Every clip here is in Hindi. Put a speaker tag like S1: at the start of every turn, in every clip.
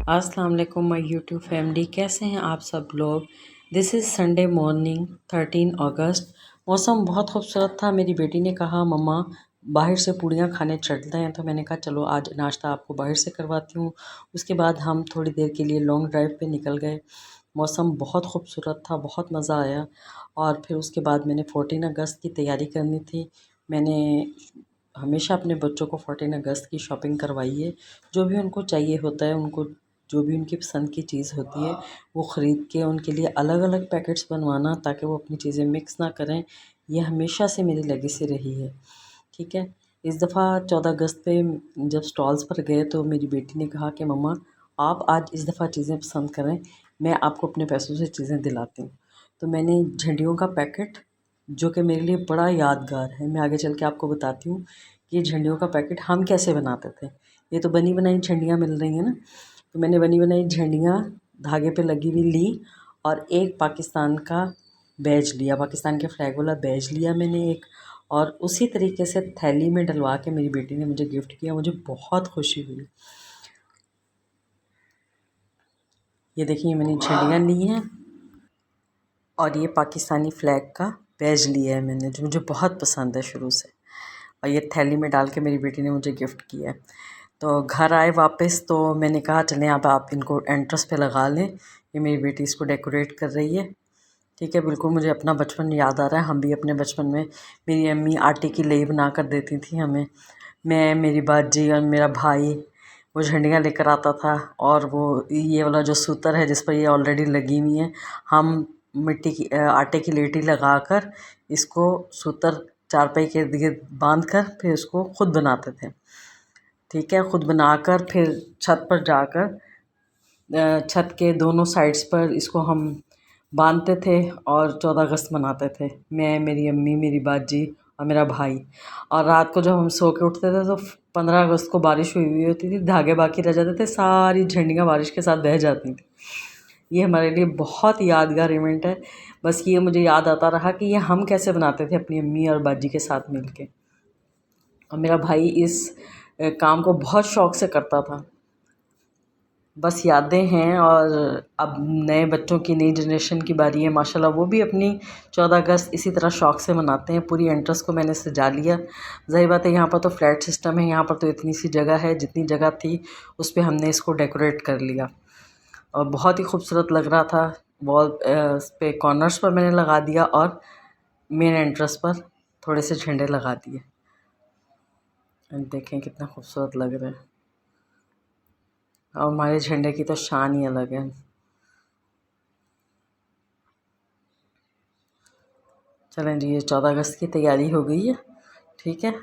S1: अस्सलाम वालेकुम माय यूट्यूब फैमिली, कैसे हैं आप सब लोग। दिस इज़ संडे मॉर्निंग 13 अगस्त। मौसम बहुत खूबसूरत था। मेरी बेटी ने कहा मम्मा बाहर से पूड़ियाँ खाने चलते हैं, तो मैंने कहा चलो आज नाश्ता आपको बाहर से करवाती हूँ। उसके बाद हम थोड़ी देर के लिए लॉन्ग ड्राइव पे निकल गए। मौसम बहुत खूबसूरत था, बहुत मज़ा आया। और फिर उसके बाद मैंने 14 अगस्त की तैयारी करनी थी। मैंने हमेशा अपने बच्चों को 14 अगस्त की शॉपिंग करवाई है। जो भी उनको चाहिए होता है, उनको जो भी उनकी पसंद की चीज़ होती है वो ख़रीद के उनके लिए अलग अलग पैकेट्स बनवाना, ताकि वो अपनी चीज़ें मिक्स ना करें। ये हमेशा से मेरी लेगेसी रही है। ठीक है। इस दफ़ा 14 अगस्त पे जब स्टॉल्स पर गए तो मेरी बेटी ने कहा कि मम्मा आप आज इस दफ़ा चीज़ें पसंद करें, मैं आपको अपने पैसों से चीज़ें दिलाती हूँ। तो मैंने झंडियों का पैकेट, जो कि मेरे लिए बड़ा यादगार है, मैं आगे चल के आपको बताती हूँ कि ये झंडियों का पैकेट हम कैसे बनाते थे। ये तो बनी बनाई झंडियाँ मिल रही हैं ना, तो मैंने बनी बनाई झंडियाँ धागे पे लगी हुई ली और एक पाकिस्तान का बैज लिया, पाकिस्तान के फ्लैग वाला बैज लिया मैंने एक, और उसी तरीके से थैली में डलवा के मेरी बेटी ने मुझे गिफ्ट किया। मुझे बहुत खुशी हुई। ये देखिए मैंने झंडियाँ ली हैं और ये पाकिस्तानी फ़्लैग का बैज लिया है मैंने, जो मुझे बहुत पसंद है शुरू से। और ये थैली में डाल के मेरी बेटी ने मुझे गिफ्ट किया है। तो घर आए वापस तो मैंने कहा चलें अब आप इनको एंट्रेंस पे लगा लें। ये मेरी बेटी इसको डेकोरेट कर रही है। ठीक है, बिल्कुल मुझे अपना बचपन याद आ रहा है। हम भी अपने बचपन में मेरी अम्मी आटे की लेई बना कर देती थी हमें। मैं, मेरी बाजी और मेरा भाई वो झंडियाँ लेकर आता था, और वो ये वाला जो सूतर है जिस पर ये ऑलरेडी लगी हुई हैं, हम मिट्टी की आटे की लेटी लगाकर इसको सूतर चारपाई के इर्द गिर्द बांध कर फिर उसको ख़ुद बनाते थे। ठीक है, ख़ुद बनाकर फिर छत पर जाकर छत के दोनों साइड्स पर इसको हम बांधते थे और 14 अगस्त मनाते थे। मैं, मेरी अम्मी, मेरी बाजी और मेरा भाई। और रात को जब हम सो के उठते थे तो 15 अगस्त को बारिश हुई हुई होती थी, धागे बाकी रह जाते थे, सारी झंडियाँ बारिश के साथ बह जाती थी। ये हमारे लिए बहुत यादगार इवेंट है। बस ये मुझे याद आता रहा कि ये हम कैसे बनाते थे अपनी अम्मी और बाजी के साथ मिल के। और मेरा भाई इस काम को बहुत शौक़ से करता था। बस यादें हैं। और अब नए बच्चों की, नई जनरेशन की बारी है, माशाल्लाह वो भी अपनी 14 अगस्त इसी तरह शौक़ से मनाते हैं। पूरी एंट्रेंस को मैंने सजा लिया। ज़ाहिर बात है यहाँ पर तो फ्लैट सिस्टम है, यहाँ पर तो इतनी सी जगह है, जितनी जगह थी उस पे हमने इसको डेकोरेट कर लिया और बहुत ही खूबसूरत लग रहा था। वॉल पे कॉर्नर्स पर मैंने लगा दिया और मेन एंट्रेंस पर थोड़े से झंडे लगा दिए। देखें कितना खूबसूरत लग रहा है। और हमारे झंडे की तो शान ही अलग है। चलें जी, ये 14 अगस्त की तैयारी हो गई है। ठीक है।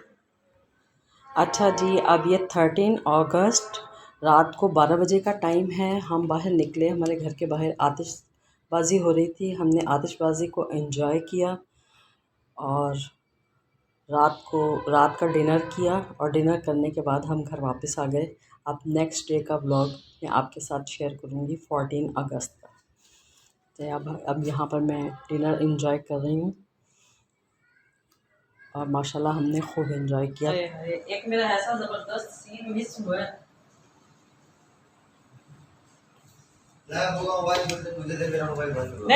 S1: अच्छा जी, अब ये 13 अगस्त रात को 12 बजे का टाइम है। हम बाहर निकले, हमारे घर के बाहर आतिशबाज़ी हो रही थी। हमने आतिशबाज़ी को एंजॉय किया और रात का डिनर किया, और डिनर करने के बाद हम घर वापस आ गए। अब नेक्स्ट डे का व्लॉग मैं आपके साथ शेयर करूँगी 14 अगस्त का। तो अब यहाँ पर मैं डिनर एंजॉय कर रही हूँ और माशाल्लाह हमने खूब एंजॉय किया। एक मेरा ऐसा ज़बरदस्त सीन मिस हुआ है। नहीं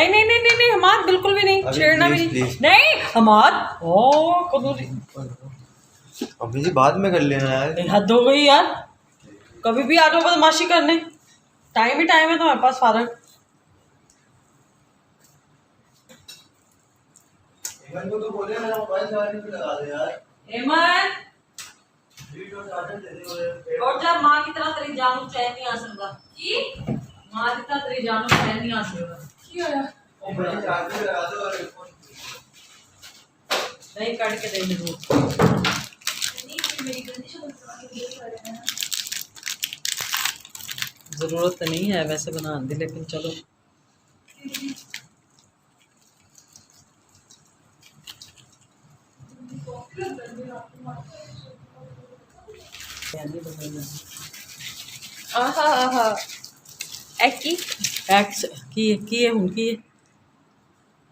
S1: नहीं नहीं नहीं नहीं हमाद, बिल्कुल भी नहीं छेड़ना भी नहीं हमाद। ओ कदूरी
S2: अभी जी बाद में कर लेना यार,
S1: हद हो गई यार। कभी भी आ जाओ बदमाशी करने, टाइम ही टाइम है तुम्हारे पास फारग।
S2: एमन को तो बोले मेरा मोबाइल चार्जिंग पे लगा दे यार।
S1: एमन
S2: वीडियो चार्जर दे दे।
S1: और जब माँ की तरह तेरी जानू चैन नहीं आ सकता कि माँ की तरह तेरी जानू चैन नहीं आ सकता क्या है।
S2: ओ भाई चार्जर लगा दो और
S1: नहीं काट के दे दो। ज़रूरत नहीं है वैसे बना दी, लेकिन चलो
S3: आहा आहा एक्की
S1: एक्स की है उनकी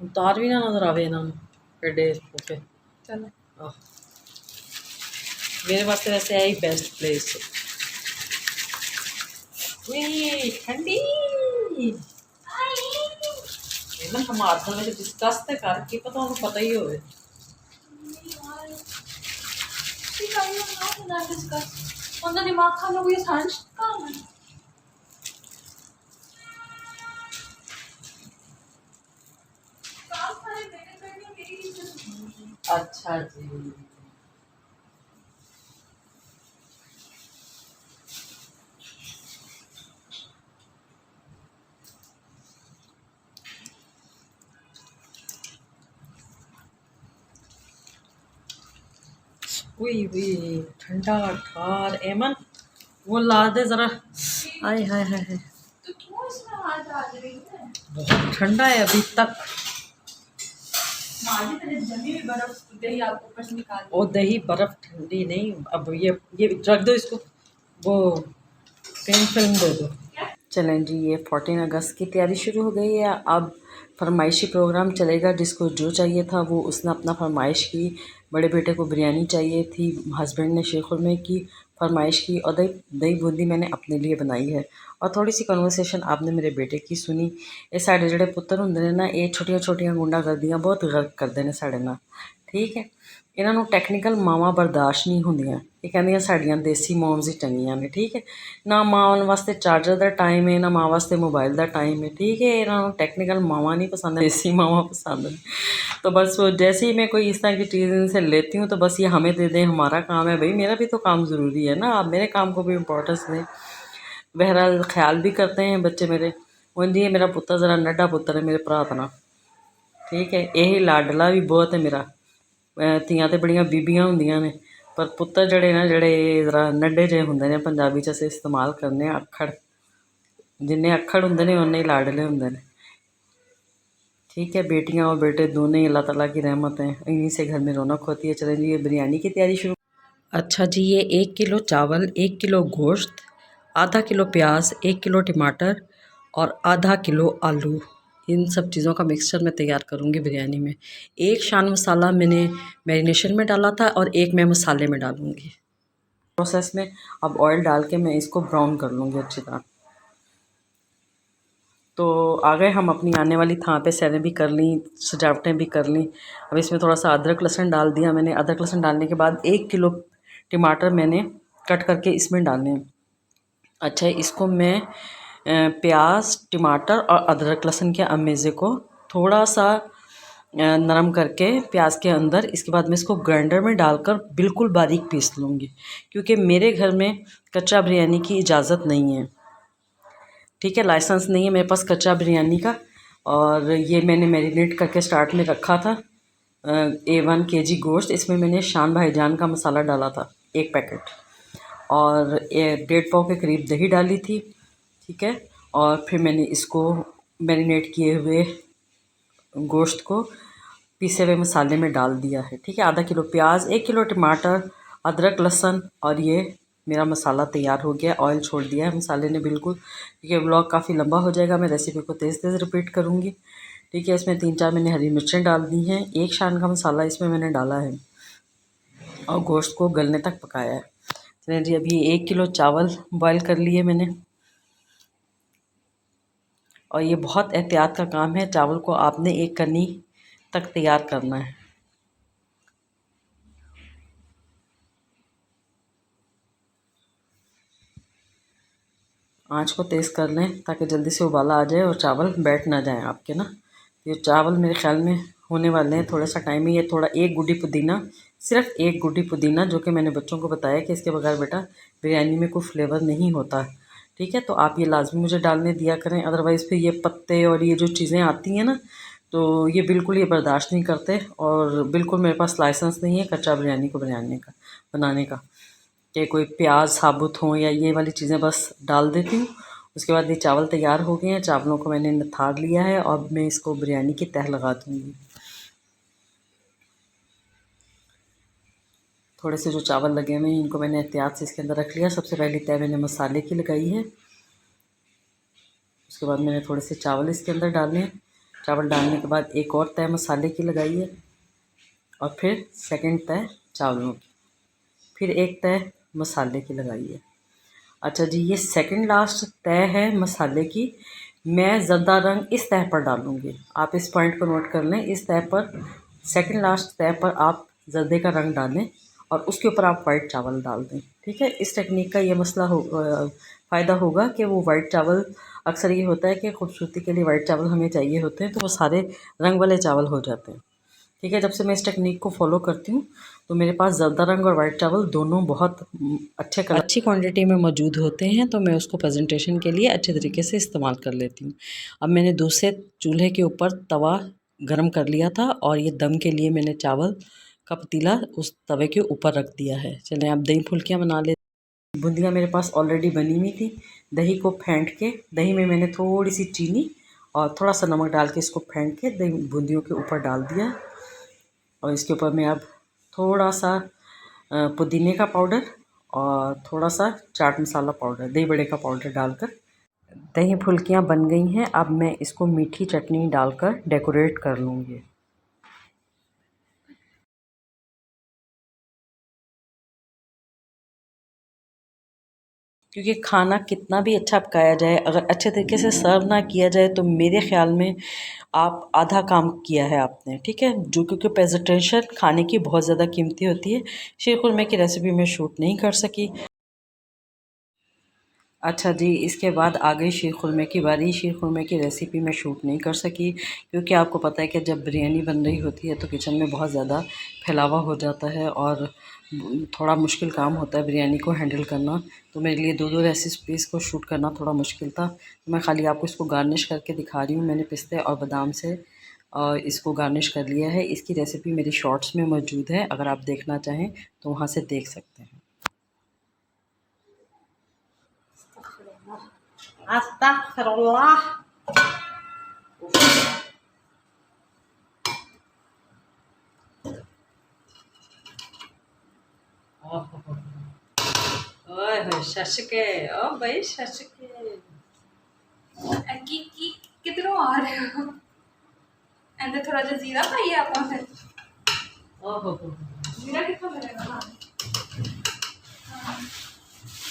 S1: तार भी ना नजर आवे ना पेडे ओके।
S3: चलो
S1: आह मेरे वास्ते वैसे है ही बेस्ट प्लेस। ठंडी ਇਹਨਾਂ ਟਮਾਟਰ ਵਿੱਚ ਡਿਸਕਸ ਤੇ ਕਰਕੇ ਪਤਾ ਉਹਨੂੰ ਪਤਾ ਹੀ ਹੋਵੇ।
S3: ਉਹਦਾ ਦਿਮਾਗ ਖਾ ਲਓਗੇ ਸਾਂਝ ਕੰਮ ਹੈ।
S1: अच्छा जी, ठंडा ठार एमन वो ला दे जरा। आय हाय हाय हाय,
S3: तो क्यों इसमें हाथ डाल रही है?
S1: बहुत ठंडा है अभी तक।
S3: माजी तेरे जमी हुई बर्फ दही आपको ऊपर से निकाल
S1: वो दही बर्फ ठंडी नहीं, अब ये रख दो इसको, वो पेन फिल्म दे दो। चलें जी, ये 14 अगस्त की तैयारी शुरू हो गई है। अब फरमाइशी प्रोग्राम चलेगा। जिसको जो चाहिए था वो उसने अपना फरमाइश की। बड़े बेटे को बिरयानी चाहिए थी, हस्बैंड ने शीर खुरमे की फरमाइश की, और दही दही बूंदी मैंने अपने लिए बनाई है। और थोड़ी सी कन्वर्सेशन आपने मेरे बेटे की सुनी। ये साढ़े जेडे पुत्तर होंदे ने ना, ये छोटिया छोटिया गुंडागर्दियां बहुत गर्क करते हैं साढ़े नाल, ठीक है। इन्हां नूं टैक्नीकल मावां बर्दाश्त नहीं होंदियां। ये कहंदियां साडियां देसी मॉम्स ही चंगियां ने, ठीक है। ना मां वास्ते चार्जर का टाइम है, ना मां वास्ते मोबाइल का टाइम है, ठीक है। इन्हां नूं टैक्नीकल मावां नहीं पसंद, देसी मावां पसंद हैं। तो बस वो जैसे ही मैं कोई इस तरह की चीज़ इनसे लेती हूँ तो बस ये हमें दे दें, हमारा काम है। भाई मेरा भी तो काम ज़रूरी है ना, आप मेरे काम को भी इम्पोर्टेंस दें। बहरहाल ख्याल भी करते हैं बच्चे मेरे। उंज ही मेरा पुत्र ज़रा नड्डा पुत्र है मेरे भरा तना, ठीक है। यही लाडला भी बहुत है मेरा। ਧੀਆਂ तो बड़ियां बीबियां होंदियां ने, पर पुत्तर जड़े ना जड़े जरा नड्डे जे हुंदे ने, पंजाबी च असीं इस्तेमाल करने अक्खड़। जिन्ने अक्खड़ हुंदे ने उन्ने ही लाडले हुंदे ने, ठीक है। बेटियां और बेटे दोनों ही अल्लाह ताला की रहमत हैं, इन्हीं से घर में रौनक होती है। चलें जी, ये बिरयानी की तैयारी शुरू। अच्छा जी, ये 1 किलो चावल, 1 किलो गोश्त, आधा किलो प्याज, 1 किलो टमाटर और आधा किलो आलू, इन सब चीज़ों का मिक्सचर मैं तैयार करूँगी बिरयानी में। एक शान मसाला मैंने मैरिनेशन में डाला था और एक मैं मसाले में डालूँगी प्रोसेस में। अब ऑयल डाल के मैं इसको ब्राउन कर लूँगी अच्छी तरह। तो आ गए हम अपनी आने वाली थां पे, सैरें भी कर ली, सजावटें भी कर ली। अब इसमें थोड़ा सा अदरक लहसुन डाल दिया मैंने। अदरक लहसुन डालने के बाद 1 किलो टमाटर मैंने कट करके इसमें डालने हैं। अच्छा, इसको मैं प्याज, टमाटर और अदरक लहसुन के अमेज़े को थोड़ा सा नरम करके प्याज के अंदर, इसके बाद मैं इसको ग्राइंडर में डालकर बिल्कुल बारीक पीस लूँगी, क्योंकि मेरे घर में कच्चा बिरयानी की इजाज़त नहीं है, ठीक है। लाइसेंस नहीं है मेरे पास कच्चा बिरयानी का। और ये मैंने मैरिनेट करके स्टार्ट में रखा था। A1 kg गोश्त, इसमें मैंने शान भाईजान का मसाला डाला था 1 पैकेट, और 1.5 पाव के करीब दही डाली थी, ठीक है। और फिर मैंने इसको मैरिनेट किए हुए गोश्त को पीसे हुए मसाले में डाल दिया है, ठीक है। आधा किलो प्याज, 1 किलो टमाटर, अदरक लहसुन, और ये मेरा मसाला तैयार हो गया। ऑयल छोड़ दिया है मसाले ने बिल्कुल, क्योंकि व्लॉग काफ़ी लंबा हो जाएगा, मैं रेसिपी को तेज़ तेज़ रिपीट करूँगी, ठीक है। इसमें 3-4 मैंने हरी मिर्चें डाल दी हैं। 1 शान का मसाला इसमें मैंने डाला है और गोश्त को गलने तक पकाया है। चलिए जी, अभी 1 किलो चावल बॉयल कर लिए मैंने, और ये बहुत एहतियात का काम है। चावल को आपने 1 कनी तक तैयार करना है। आँच को तेज़ कर लें ताकि जल्दी से उबाला आ जाए और चावल बैठ ना जाएं आपके ना। ये चावल मेरे ख्याल में होने वाले हैं, थोड़ा सा टाइम ही है। थोड़ा 1 गुड्डी पुदीना, सिर्फ 1 गुड्डी पुदीना, जो कि मैंने बच्चों को बताया कि इसके बगैर बेटा बिरयानी में कोई फ्लेवर नहीं होता, ठीक है। तो आप ये लाजमी मुझे डालने दिया करें, अदरवाइज़ फिर ये पत्ते और ये जो चीज़ें आती हैं ना, तो ये बिल्कुल ये बर्दाश्त नहीं करते। और बिल्कुल मेरे पास लाइसेंस नहीं है कच्चा बिरयानी को बनाने का, कि कोई प्याज साबुत हों या ये वाली चीज़ें बस डाल देती हूँ। उसके बाद ये चावल तैयार हो गए हैं। चावलों को मैंने निथार लिया है और मैं इसको बिरयानी की तह लगा दूँगी। थोड़े से जो चावल लगे हुए हैं इनको मैंने एहतियात से इसके अंदर रख लिया। सबसे पहली तह मैंने मसाले की लगाई है, उसके बाद मैंने थोड़े से चावल इसके अंदर डाले हैं। चावल डालने के बाद एक और तह मसाले की लगाई है, और फिर सेकंड तह चावलों की। फिर एक तय मसाले की लगाइए। अच्छा जी, ये सेकंड लास्ट तय है मसाले की। मैं ज़र्दा रंग इस तह पर डालूँगी, आप इस पॉइंट को नोट कर लें। इस तह पर, सेकंड लास्ट तह पर आप ज़र्दे का रंग डालें और उसके ऊपर आप वाइट चावल डाल दें। ठीक है, इस टेक्निक का ये मसला फ़ायदा होगा कि वो वाइट चावल, अक्सर ये होता है कि खूबसूरती के लिए वाइट चावल हमें चाहिए होते हैं, तो वो सारे रंग वाले चावल हो जाते हैं। ठीक है, जब से मैं इस टेक्निक को फॉलो करती हूँ तो मेरे पास ज़र्दा रंग और वाइट चावल दोनों बहुत अच्छे कलर, अच्छी क्वांटिटी में मौजूद होते हैं, तो मैं उसको प्रेजेंटेशन के लिए अच्छे तरीके से इस्तेमाल कर लेती हूँ। अब मैंने दूसरे चूल्हे के ऊपर तवा गरम कर लिया था और ये दम के लिए मैंने चावल का पतीला उस तवे के ऊपर रख दिया है। चलें आप दही फुल्कियाँ बना ले। बूंदियाँ मेरे पास ऑलरेडी बनी हुई थी। दही को फेंट के, दही में मैंने थोड़ी सी चीनी और थोड़ा सा नमक डाल के इसको फेंट के दही बूंदियों के ऊपर डाल दिया। और इसके ऊपर मैं अब थोड़ा सा पुदीने का पाउडर और थोड़ा सा चाट मसाला पाउडर, दही बड़े का पाउडर डालकर, दही फुल्कियाँ बन गई हैं। अब मैं इसको मीठी चटनी डालकर डेकोरेट कर लूँगी। क्योंकि खाना कितना भी अच्छा पकाया जाए, अगर अच्छे तरीके से सर्व ना किया जाए तो मेरे ख़्याल में आप आधा काम किया है आपने। ठीक है, जो क्योंकि प्रेजेंटेशन खाने की बहुत ज़्यादा कीमती होती है। शीर खुरमे की रेसिपी मैं शूट नहीं कर सकी। अच्छा जी, इसके बाद आ गई शीर खुरमे की बारी। शीर खुरमे की रेसिपी मैं शूट नहीं कर सकी क्योंकि आपको पता है कि जब बिरयानी बन रही होती है तो किचन में बहुत ज़्यादा फैलावा हो जाता है और थोड़ा मुश्किल काम होता है बिरयानी को हैंडल करना। तो मेरे लिए दो रेसिपीज़ को शूट करना थोड़ा मुश्किल था। तो मैं खाली आपको इसको गार्निश करके दिखा रही हूँ। मैंने पिस्ते और बादाम से इसको गार्निश कर लिया है। इसकी रेसिपी मेरी शॉर्ट्स में मौजूद है, अगर आप देखना चाहें तो वहाँ से देख सकते हैं। अस्तगफिरुल्लाह। ओए होए शशके, ओ भाई शशके।
S3: की कितनों आ रहे हो एंड थोड़ा जो जीरा पाइए आप फिर
S1: ओहो,
S3: जीरा कितना लगेगा।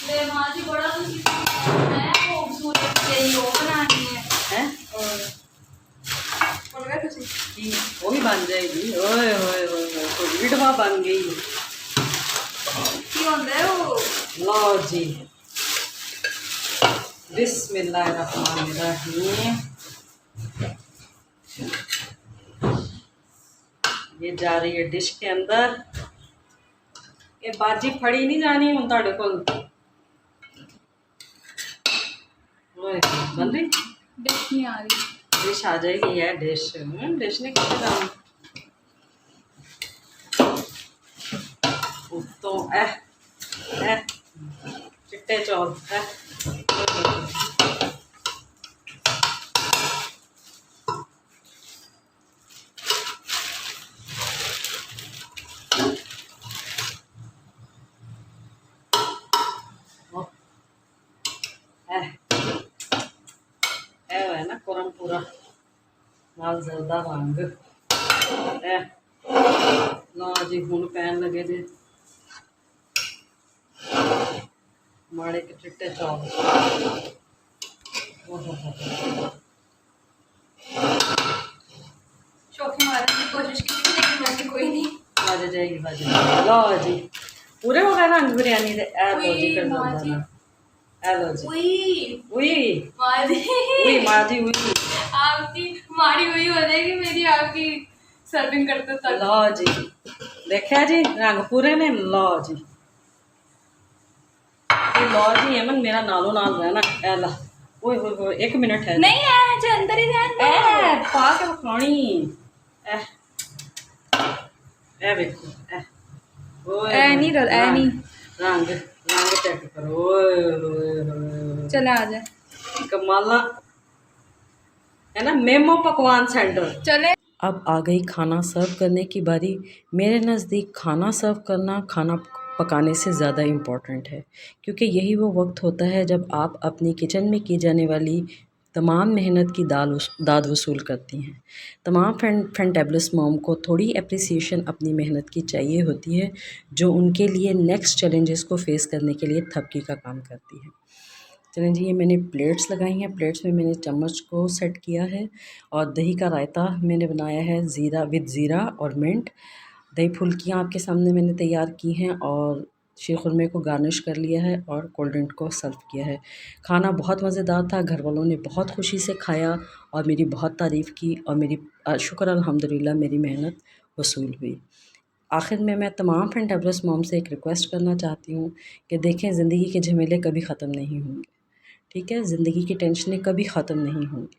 S3: ले माँ जी बड़ा है खूबसूरत यही वो बनानी है और
S1: वो भी बन जाएगी। ओए होए होए, तो विधवा बन गई।
S3: क्यों दे वो
S1: लो जी, बिस्मिल्लाहिर्रहमानिर्रहीम। ये जा रही है डिश के अंदर। ये बाजी फड़ी नहीं जानी हूँ ताड़े को। बन रही
S3: डिश नहीं आ रही।
S1: डिश आ जाएगी यार, डिश डिश ने कितने दाम तो चिट्टे चौल है ना कुरम पूरा नाल जरदा रंग ना जी। हुण पैन लगे जे माड़े के चिट्टे चौल।
S3: शौकी मारने की कोशिश की थी लेकिन वैसे कोई नहीं
S1: बाज जाएगी, बाज जाएगी। लो जी, पूरे हो गए रंग बिरयानी दे। ए लो जी, कर दो ना। ए लो जी, उई माजी उई
S3: आपकी मारी हुई हो जाएगी मेरी आपकी सर्विंग करते तक।
S1: लो जी, देखा जी रंग पूरे ने। लो जी, लो जी अमन मेरा नालों नाल रहना। ए ला ओए होए होए, एक मिनट है
S3: नहीं है जो अंदर ही रहना
S1: ए पा के खानी। ए देखो ओए
S3: ए नहीं डर ए नहीं
S1: रंग रंग चेक करो। ओए होए होए,
S3: चले आ जाए
S1: कमाला है ना। मेमो पकवान सेंटर
S3: चले।
S1: अब आ गई खाना सर्व करने की बारी। मेरे नज़दीक खाना सर्व करना खाना पकाने से ज़्यादा इम्पॉर्टेंट है, क्योंकि यही वो वक्त होता है जब आप अपनी किचन में की जाने वाली तमाम मेहनत की दाद वसूल करती हैं। तमाम फैंटेबुलस मॉम को थोड़ी अप्रिसिएशन अपनी मेहनत की चाहिए होती है, जो उनके लिए नेक्स्ट चैलेंजेस को फेस करने के लिए थपकी का काम करती है। चलें जी, ये मैंने प्लेट्स लगाई हैं। प्लेट्स में मैंने चम्मच को सेट किया है और दही का रायता मैंने बनाया है ज़ीरा और मिंट। दही फुल्कियाँ आपके सामने मैंने तैयार की हैं और शीरखुरमे को गार्निश कर लिया है और कोल्ड ड्रिंक को सर्व किया है। खाना बहुत मज़ेदार था, घर वालों ने बहुत खुशी से खाया और मेरी बहुत तारीफ़ की और मेरी शुक्र अल्हम्दुलिल्लाह मेरी मेहनत वसूल हुई। आखिर में मैं तमाम फैंटेबुलस मॉम से एक रिक्वेस्ट करना चाहती हूँ कि देखें, ज़िंदगी के झमेले कभी ख़त्म नहीं होंगे, ठीक है। ज़िंदगी की टेंशनें कभी ख़त्म नहीं होंगी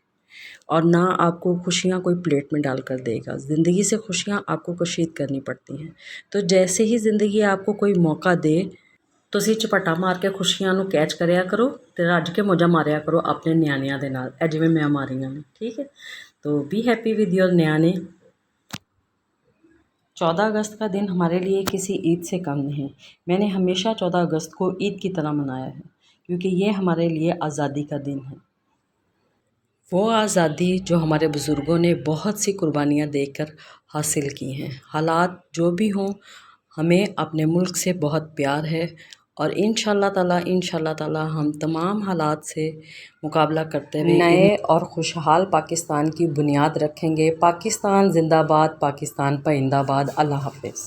S1: और ना आपको खुशियाँ कोई प्लेट में डाल कर देगा। ज़िंदगी से खुशियाँ आपको कशीद करनी पड़ती हैं। तो जैसे ही ज़िंदगी आपको कोई मौका दे, ਤੁਸੀਂ ਝਪਟਾ ਮਾਰ ਕੇ ਖੁਸ਼ੀਆਂ ਨੂੰ ਕੈਚ ਕਰਿਆ ਕਰੋ ਤੇ ਰੱਜ ਕੇ ਮੌਜਾਂ ਮਾਰਿਆ ਕਰੋ ਆਪਣੇ ਨਿਆਣਿਆਂ ਦੇ ਨਾਲ, ਇਹ ਜਿਵੇਂ ਮੈਂ ਮਾਰੀਆਂ ਨੇ, ठीक है। तो बी हैप्पी विद योर न्याने। 14 अगस्त का दिन हमारे लिए किसी ईद से कम नहीं। मैंने हमेशा 14 अगस्त को ईद की तरह मनाया है, क्योंकि ये हमारे लिए आज़ादी का दिन है। वो आज़ादी जो हमारे बुज़ुर्गों ने बहुत सी कुर्बानियाँ देकर हासिल की हैं। हालात जो भी हों, हमें अपने मुल्क से बहुत प्यार है और इंशाअल्लाह ताला हम तमाम हालात से मुकाबला करते हुए नए और खुशहाल पाकिस्तान की बुनियाद रखेंगे। पाकिस्तान ज़िंदाबाद, पाकिस्तान पाइंदाबाद। अल्लाह हाफ़िज़।